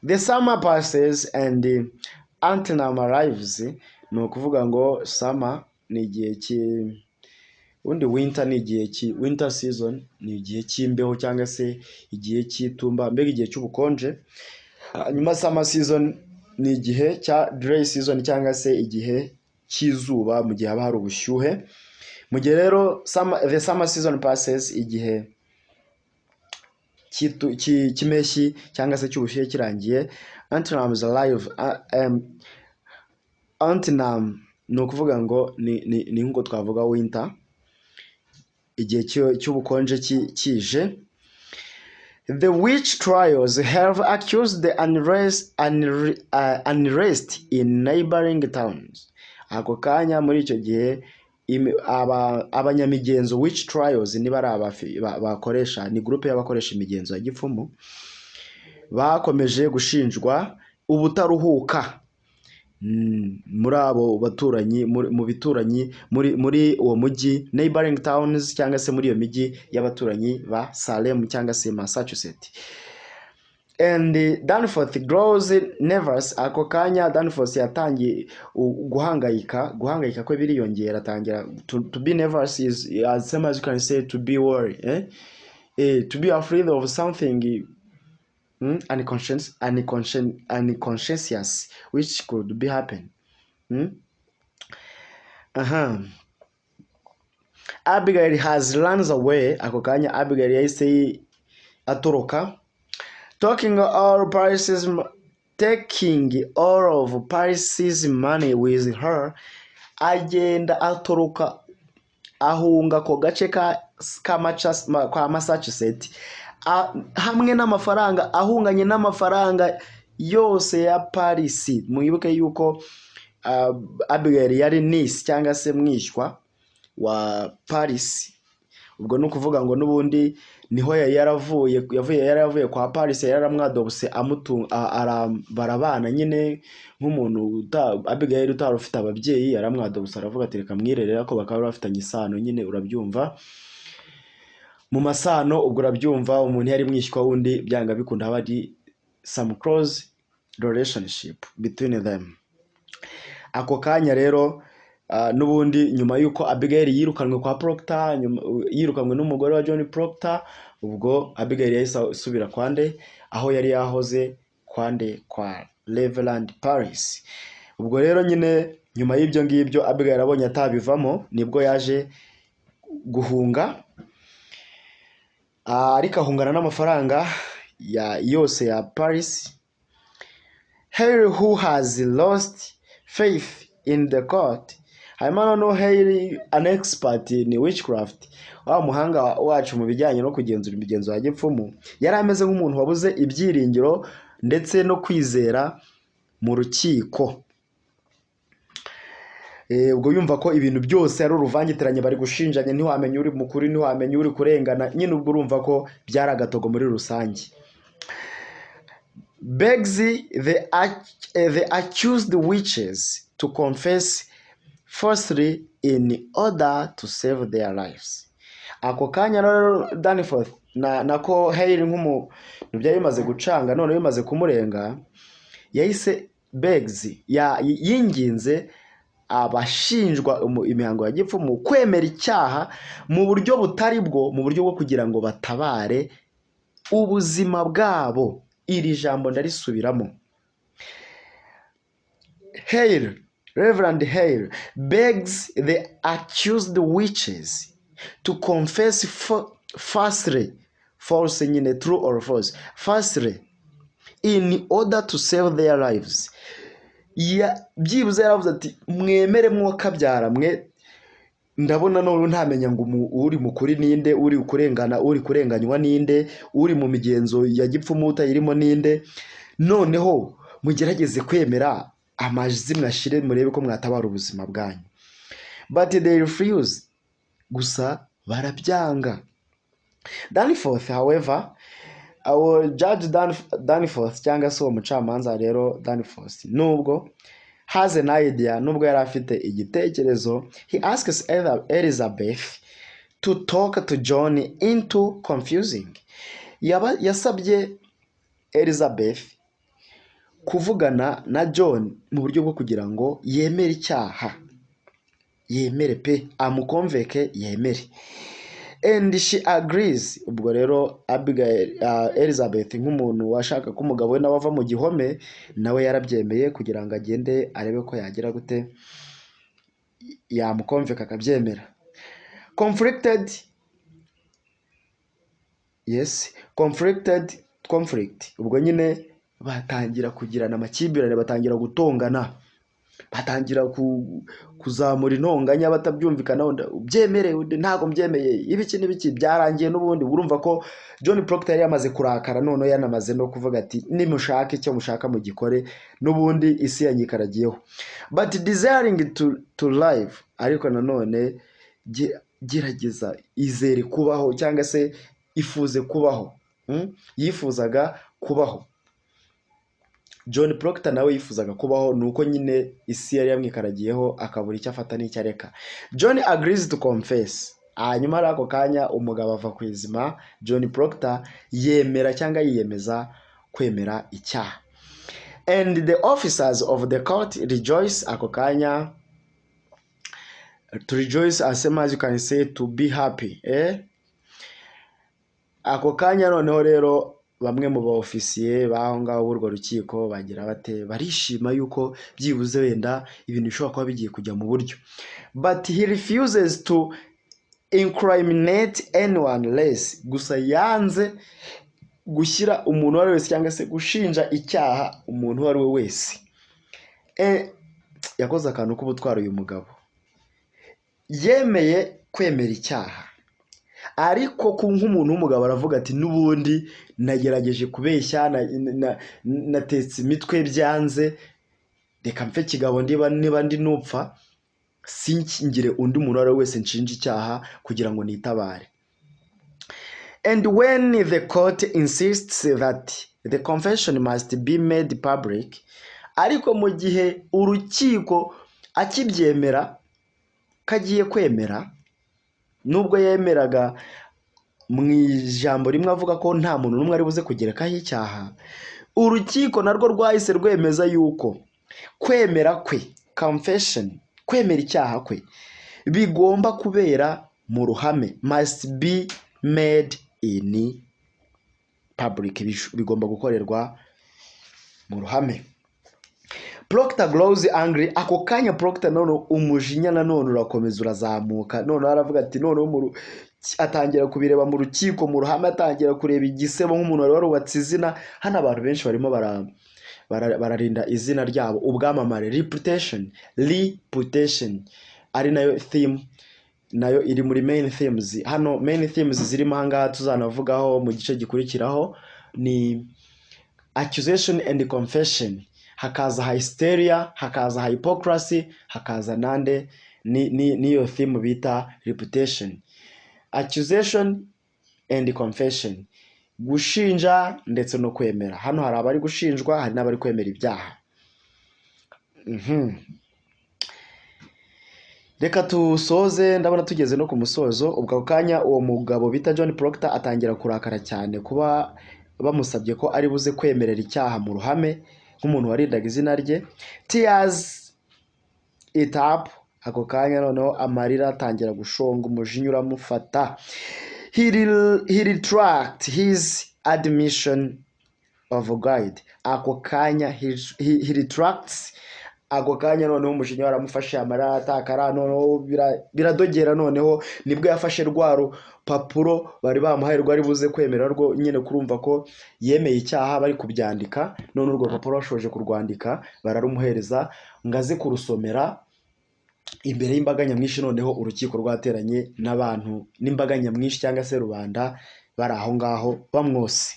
The summer passes and Antenam arrives. No kuvuga ngo summer ni igihe undi winter ni igihe winter season ni igihe cy'imbeho cyangwa se igihe cy'itumba, mbega igihe cy'ubukonje. Nyuma summer season ni igihe cya dry season cyangwa se igihe cy'izuba mu gihe haba hari ubushyuhe. Mu gihe rero the summer season passes, igihe cy'impeshyi cyangwa se cy'ubushyuhe kirangiye, Antenam is alive. Antenam no kuvuga ngo ni nko twavuga winter, igihe cy'ubukonje kije. The witch trials have accused the unrest in neighboring towns. Ako kanya muri icyo gihe abanyamigenzo witch trials ni bakoresha ni groupe y'abakoresha imigenzo ya gipfumu bakomeje gushinjwa ubutaruhuka muri abo baturanyi mu bituranyi muri uwo mujyi neighboring towns cyangwa se muri iyo mijyi y'abaturanyi ba Salem cyangwa se Massachusetts. And Danforth grows nervous. Ako kanya Danforth yatangiye guhangayika kwe biriyongera, atangira to be nervous is as same as you can say to be worried, to be afraid of something unconscious which could be happen. Abigail has runs away. Ako kanya Abigail yahise atoroka, taking all of Paris's money with her. Agenda atoroka ahunga ko gace ka Massachusetts hamwe n'amafaranga, ahunganye n'amafaranga yose ya Paris. Mwibuke yuko Abigail yari niece cyangwa se mwishywa wa Paris. Ubwo no kuvuga ngo nubundi niho yaravuye kwa Paris, yaramwadobse barabana nyine nk'umuntu Abigail utarufite ababyeyi, yaramwadobse aravuga ati reka mwirerera ko bakaba bafitanye isano nyine, urabyumva mu masano. Ubwo urabyumva umuntu yari mwishywa wundi byanga bikunda haba ari some close relationship between them. Ako kanya rero nubundi nyuma yuko Abigail yirukanwe kwa Proctor, yirukanwe n'umugore wa John Proctor, ubwo Abigail yahise asubira kwande aho yari yahoze kwa Reverend Paris. Ubwo rero nyine nyuma y'ibyo ngibyo Abigail abonye atabivamo nibwo yaje guhunga, ariko ahungana n'amafaranga yose ya Paris. Harry, who has lost faith in the court, hanyuma noneho Haley an expert in witchcraft, wa muhanga wacu mu bijyanye no kugenzura imigenzo ya gipfumu, yari ameze nk'umuntu wabuze ibyiringiro ndetse no kwizera mu rukiko. Ubwo yumva ko ibintu byose ari uruvangitiranye, bari gushinjanya, ntiwamenya uri mukuri, ntiwamenya uri kurengana, nyine ubwo urumva ko byari agatogo muri rusange. Begs the accused witches to confess falsely in order to save their lives. Ako kanya rero Danforth nako Haley nk'umuntu byari bimaze gucanga, none bimaze kumurenga, yahise Begs yinginze abashinjwa imihango ya gipfumu kwemera icyaha mu buryo butari bwo, mu buryo bwo kugira ngo batabare ubuzima bwabo. Iri jambo ndarisubiramo. Haley, Reverend Haley begs the accused witches to confess falsely, nyine true or false, falsely in order to save their lives. Byibuze yaravuze ati mwemere mwakabyara mwe, ndabona none ntamenya ngo uri mukuri ninde, uri kurengana, uri kurenganywa ninde, uri mu migenzo ya gipfumu utayirimo ninde, noneho mugerageze kwemera amazimwe ashire murebe ko mwatabara ubuzima bwanyu. But they refuse, gusa barabyanga. Danforth, however, our judge Danforth cyangwa se uwo mucamanza rero Danforth, nubwo has an idea, nubwo yari afite igitekerezo, he asks Elizabeth to talk to John into confusing. Yasabye Elizabeth kuvugana na John mu buryo bwo kugira ngo yemere icyaha, yemere pe, amukonveke yemere. And she agrees. Ubwo rero Elizabeth nk'umuntu washaka ko umugabo we nawe ava mu gihome, nawe yarabyemeye kugira ngo agende arebe ko yagira gute yamukonveka akabyemera. Conflict. Ubwo nyine batangira kugirana amakimbirane, batangira gutongana, batangira kuzamura intonganya, batabyumvikana, ubyemere ntago mbyemeye, ibiki n'ibiki, byarangiye n'ubundi. Urumva ko John Proctor yari yamaze kurakara, none yanamaze no kuvuga ati nimushaka icyo mushaka mu gikore, n'ubundi isi yanyikaragiyeho. But desiring to live, ariko nanone gerageza izere kubaho, cyangwa se ifuze kubaho. Yifuzaga kubaho. John Proctor nawe yifuzaga kubaho, nuko nyine isi yari yamwikaragiyeho akabura icyo afata n'icyo areka. John agrees to confess. Hanyuma arako kanya umugabo ava ku izima, John Proctor yemera cyangwa yiyemeza kwemera icyaha. And the officers of the court rejoice. Ako kanya to rejoice, as you can say, to be happy. Ako kanya noneho rero bamwe mu baofisiye baho ngaho b'urwo rukiko bagira bate, barishima yuko byibuze wenda ibintu bishobora kuba bigiye kujya mu buryo. But he refuses to incriminate anyone less. Gusa yanze gushyira umuntu wari wese cyangwa se gushinja icyaha umuntu wari we wese. Yakoze akantu k'ubutwaro uyu mugabo, yemeye kwemera icyaha, ariko nk'umuntu w'umugabo aravuga ati n'ubundi nagerageje kubeshya, natetse imitwe byanze, reka mfe kigabo niba ndi nupfa sinkingire undi muntu wari wese nshinja icyaha kugira ngo nitabare. And when the court insists that the confession must be made public, ariko mu gihe urukiko akibyemera kagiye kwemera, nubwo yemeraga mu ijambo rimwe avuga ko nta muntu n'umwe ari buze kugerekaho icyaha, urukiko narwo rwahise rwemeza yuko kwemera kwe, confession, kwemera icyaha kwe, bigomba kubera mu ruhame, must be made in public, bigomba gukorerwa mu ruhame. Proctor grows angry. Ako kanya Proctor none umujinya nanone urakomeza urazamuka, none aravuga ati none atangira kubireba mu rukiko mu ruhame, atangira kureba igisebo nk'umuntu wari warubatse izina. Hano abantu benshi barimo bararinda izina ryabo, ubwamamare, reputation. ari nayo theme, nayo iri muri main themes. Hano main themes zirimo ahangaha tuzanavugaho mu gice gikurikiraho ni accusation and confession, hakaza hysteria, hakaza hypocrisy, hakaza nande niyo theme bita reputation. Accusation and confession, gushinja ndetse no kwemera. Hano hari abari gushinjwa, hari n'abari kwemera ibyaha. Reka tusoze, ndabona tugeze no ku musozo. Ubwo kanya uwo mugabo bita John Proctor atangira kurakara cyane kuba bamusabye ko ari buze kwemerera icyaha mu ruhame nk'umuntu warindaga izina rye. Tears it up, ako kanya noneho amarira atangira gushonga, umujinya uramufata. He retract his admission of guide. Ako kanya he retracts, ako kanya noneho umujinya waramufashe, amarira atakara, noneho biradogera. Noneho nibwo yafashe rwa rupapuro bari bamuhaye rwari buze kwemera rwo nyine kurumva ko yemeye icyaha, bari kubyandika. None urwo rupapuro bashoje kurwandika bararumuhereza ngo aze kurusomera imbere y'imbaga nyamwinshi. Noneho urukiko rwateranye n'abantu n'imbaga nyamwinshi cyangwa se rubanda bari aho ngaho bamwose.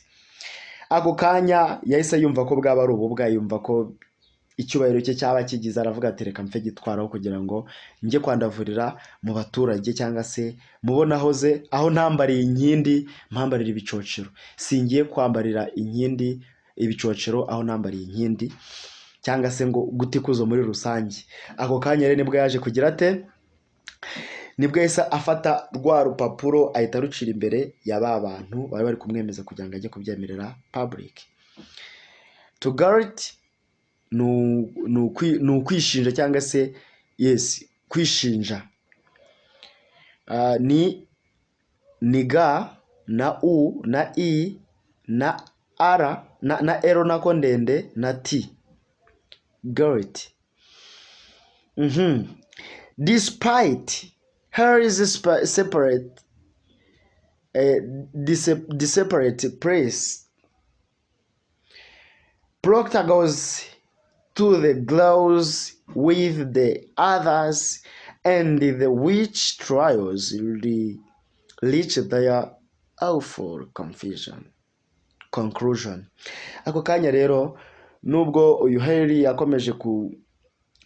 Ako kanya yahise yumva ko bwaba ari ububwa, yumva ko icyubahiro cye cyaba kigize, aravuga ati reka mfe gitwaraho kugira ngo njye kwandavurira mu baturage, cyangwa se mubona hoze aho ntambariye inkindi mpambarira ibicocero. Singiye kwambarira inkindi ibicocero aho ntambariye inkindi, cyangwa se ngo gutikuzo muri rusange. Ako kanya rero nibwo yaje kugira ate, nibwo yahise afata rwa rupapuro ahita arucira imbere ya ba bantu bari bari kumwemeza kugira ngo ajye kubyemerera public. To guilt ni ukwishinja cyangwa se kwishinja. Ni ga na u na i na r na ero nako ndende na t. Guilt. Despite her is separate separate place, Proctor goes to the glows with the others, and the witch trials reach their awful conclusion. Ako kanya rero nubwo uyu Harry yakomeje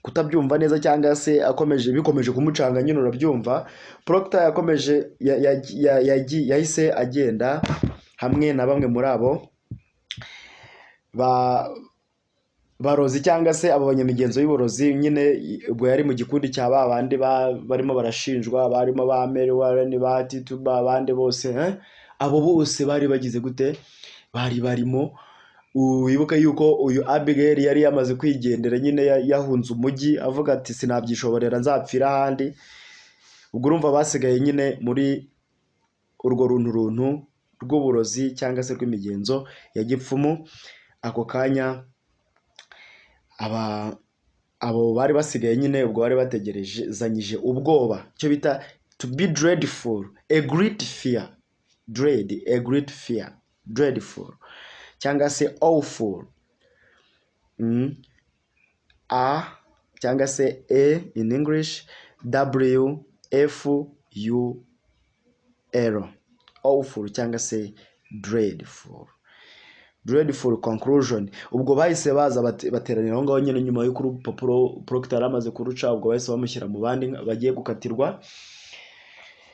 kutabyumva neza, cyangwa se bikomeje kumucanga nyine urabyumva, Proctor yakomeje yahise agenda hamwe na bamwe muri abo barozi, cyangwa se abo banyamigenzo y'uburozi nyine. Ubwo yari mu gikundi cya babandi barimo barashinjwa, barimo ba Mary Warren, ba Tituba, abandi bose abo bose bari bagize gute, bari barimo. Wibuka yuko uyu Abigail yari yamaze kwigendera nyine, yahunze umujyi avuga ati sinabyishoborera nzapfira ahandi. Ubwo urumva basigaye nyine muri urwo runtu rw'uburozi cyangwa se rw'imigenzo ya gipfumu. Ako kanya abo bari basigaye nyine, ubwo bari bategereje zanyije ubwoba, cyo bita to be dreadful, a great fear, a great fear, dreadful cyangwa se awful. A cyangwa se A in English, W F U L, awful cyangwa se dreadful. Dreadful conclusion. Ubwo bahise baza bateranira aho ngaho nyine nyuma y'uko urupapuro Proctor amaze kuruca. Ubwo bahise bamushyira mu bandi bagiye gukatirwa,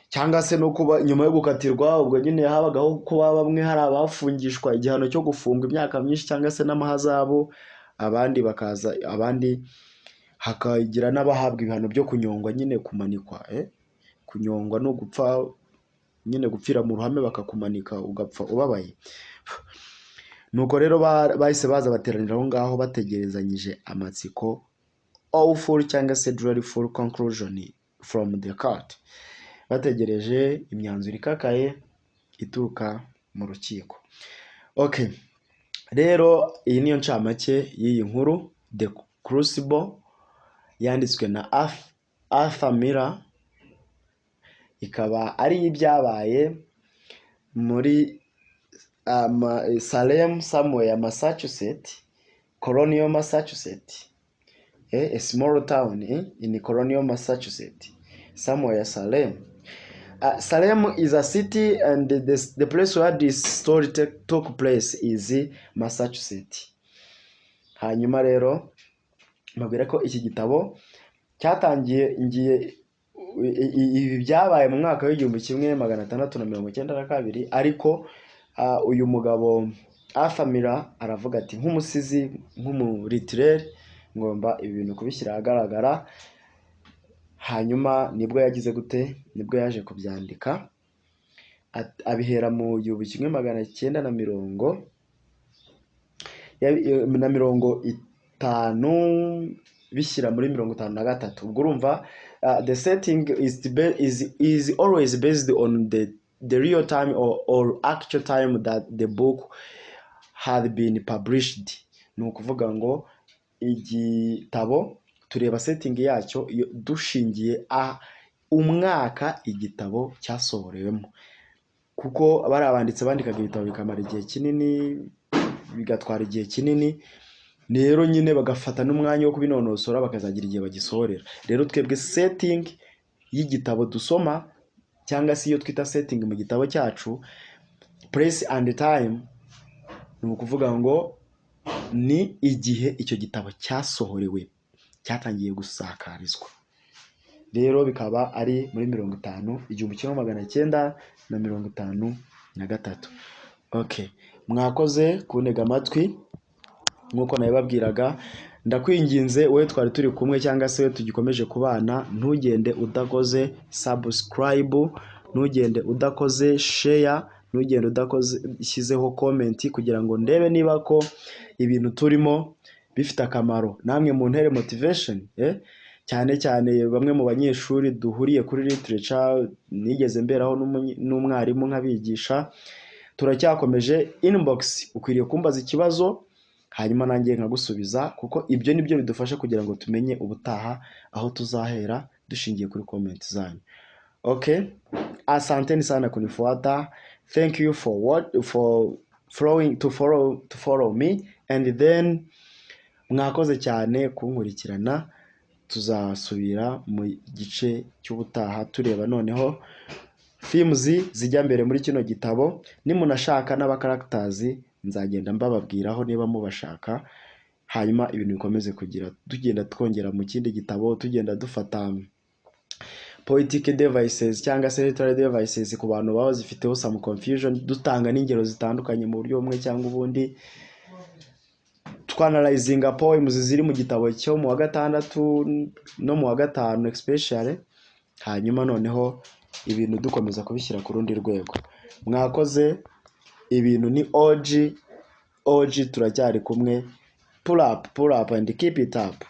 cyangwa se no kuba nyuma yo gukatirwa. Ubwo nyine habagaho kuba bamwe hari abafungishwa igihano cyo gufungwa imyaka myinshi cyangwa se n'amahazabu, abandi bakaza, abandi hakagira n'abahabwa ibihano byo kunyongwa, nyine kumanikwa. Kunyongwa no gupfa nyine, gupfira mu ruhame bakakumanika ugapfa ubabaye. Nuko rero bahise baza bateranira aho ngaho bategerezanyije amatsiko awful cyangwa se dreadful conclusion from the court, bategereje imyanzuro ikakaye ituruka mu rukiko. Okay, rero iyi niyo ncamake y'iyi nkuru The Crucible, yanditswe na Arthur Miller. Ikaba ari ibyabaye muri Salem, somewhere Massachusetts, Colonial Massachusetts, a small town in colonial Massachusetts, somewhere Salem. Salem is a city, and the place where this story took place is Massachusetts. Hanyuma rero mbabwira ko iki gitabo cyatangiye ibi byabaye mu mwaka w'1692, ariko uyu mugabo Arthur Miller aravuga ati nk'umusizi, nk'umuritirere, ngomba ibi bintu kubishyira ahagaragara. Hanyuma nibwo yagize gute, nibwo yaje kubyandika, abihera mu 1950 bishyira muri 1953. Ubwo urumva the setting is always based on the real time or actual time that the book had been published. Ni ukuvuga ngo igitabo tureba setting yacyo dushingiye umwaka igitabo cyasohorewemo, kuko bari abanditse bandikaga ibitabo bikamara igihe kinini, bigatwara igihe kinini, rero nyine bagafata n'umwanya wo kubinonosora bakazagira igihe bagisohorera. Rero twebwe setting y'igitabo dusoma, cyangwa se iyo twita setting mu gitabo cyacu, place and time, ni ukuvuga ngo ni igihe icyo gitabo cyasohorewe, cyatangiye gusakarizwa. Rero bikaba ari muri 1953. Okay, mwakoze kuntega amatwi. Nkuko nabibabwiraga, ndakwinginze wowe twari turi kumwe cyangwa se we tugikomeje kubana, ntugende udakoze subscribe, ntugende udakoze share, ntugende udakoze shyizeho comment, kugira ngo ndebe niba ko ibintu turimo bifite akamaro, namwe mu ntere motivation, cyane cyane bamwe mu banyeshuri duhuriye kuri literature, nigeze mberaho n'umwarimu nkabigisha. Turacyakomeje inbox, ukwiriye kumbaza ikibazo hanyuma nanjye nkagusubiza, kuko ibyo nibyo bidufasha kugira ngo tumenye ubutaha aho tuzahera dushingiye kuri comment zanyu. Okay, asanteni sana kunifuata. Thank you for follow me, and then mwakoze cyane kunkurikirana. Tuzasubira mu gice cy'ubutaha tureba noneho themes zijya mbere muri kino gitabo. Nimunashaka n'aba characters nzagenda mbababwiraho niba mubashaka, hanyuma ibintu bikomeze kugira tugenda twongera mu kindi gitabo, tugenda dufata poetic devices cyangwa se literary devices ku bantu baba zifiteho some confusion, dutanga n'ingero zitandukanye mu buryo bumwe cyangwa ubundi, twanalizinga poems ziri mu gitabo cyo mu wa 6 no mu wa 5 especially, hanyuma noneho ibintu dukomeza kubishyira ku rundi rwego. Mwakoze, ibintu ni OG turacyari kumwe. Pull up and keep it up.